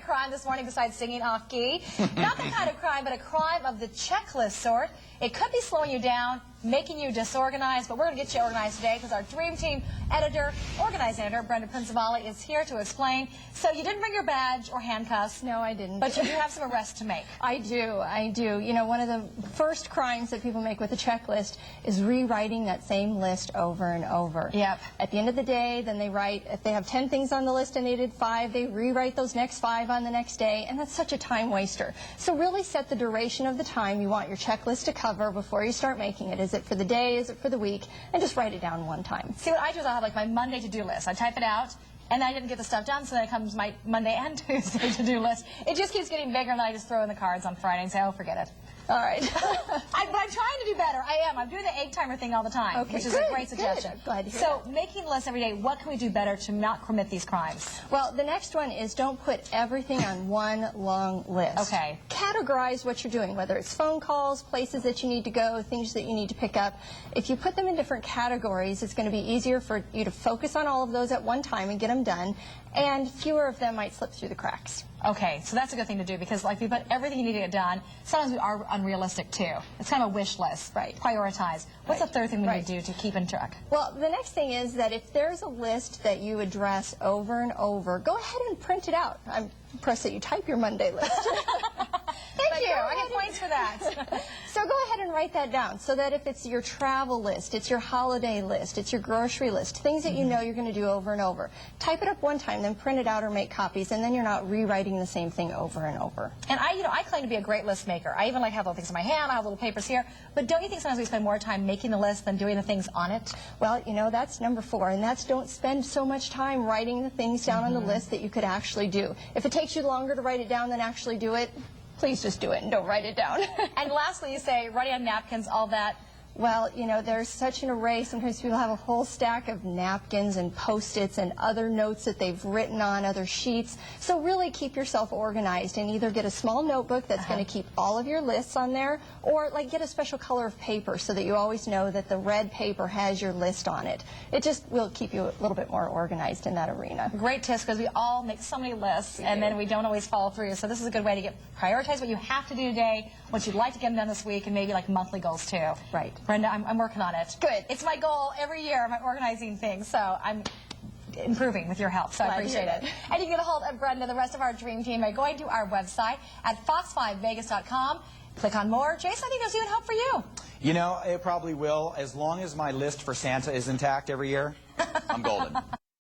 crime this morning besides singing off-key. Not the kind of crime, but a crime of the checklist sort. It could be slowing you down, making you disorganized, but we're going to get you organized today because our Dream Team editor, organizing editor, Brenda Prinzavalli, is here to explain. So you didn't bring your badge or handcuffs. No, I didn't. But you do have some arrests to make. I do. You know, one of the first crimes that people make with a checklist is rewriting that same list over and over. Yep. At the end of the day, then they write, if they have 10 things on the list and they did 5, they rewrite those next 5 on the next day, and that's such a time waster. So really set the duration of the time you want your checklist to cover before you start making it. Is it for the day? Is it for the week? And just write it down one time. See, what I do is I'll have like my Monday to-do list. I type it out, and I didn't get the stuff done, so then it comes my Monday and Tuesday to-do list. It just keeps getting bigger, and then I just throw in the cards on Friday and say, oh, forget it. All right. But I'm trying to do better. I am. I'm doing the egg timer thing all the time, Okay, which is good, a great suggestion. Good. Glad to hear So that. making lists every day, what can we do better to not commit these crimes? Well, the next one is don't put everything on one long list. Okay. Categorize what you're doing, whether it's phone calls, places that you need to go, things that you need to pick up. If you put them in different categories, it's going to be easier for you to focus on all of those at one time and get them done, and fewer of them might slip through the cracks. Okay, so that's a good thing to do because, like, if you put everything you need to get done, sometimes we are unrealistic too. It's kind of a wish list. Right. Prioritize. What's the third thing we Right. need to do to keep in track? Well, the next thing is that if there's a list that you address over and over, go ahead and print it out. I'm impressed that you type your Monday list. Thank you. I get points for that. So go ahead and write that down so that if it's your travel list, it's your holiday list, it's your grocery list, things that you know you're going to do over and over, type it up one time, then print it out or make copies, and then you're not rewriting the same thing over and over. And I claim to be a great list maker. I even like have little things in my hand. I have little papers here. But don't you think sometimes we spend more time making the list than doing the things on it? Well, you know, that's number 4, and that's don't spend so much time writing the things down on the list that you could actually do. If it takes you longer to write it down than actually do it, please just do it and don't write it down. And lastly, you say writing on napkins, all that. Well, you know, there's such an array. Sometimes people have a whole stack of napkins and Post-its and other notes that they've written on other sheets. So really keep yourself organized and either get a small notebook that's going to keep all of your lists on there, or like get a special color of paper so that you always know that the red paper has your list on it. It just will keep you a little bit more organized in that arena. Great tips, because we all make so many lists and then we don't always follow through. So this is a good way to prioritize what you have to do today, what you'd like to get done this week, and maybe like monthly goals too. Right. Brenda, I'm working on it. Good. It's my goal every year, my organizing things, so I'm improving with your help, so I appreciate it. And you can get a hold of Brenda, the rest of our Dream Team, by going to our website at fox5vegas.com. Click on more. Jason, I think there's even hope for you. You know, it probably will. As long as my list for Santa is intact every year, I'm golden.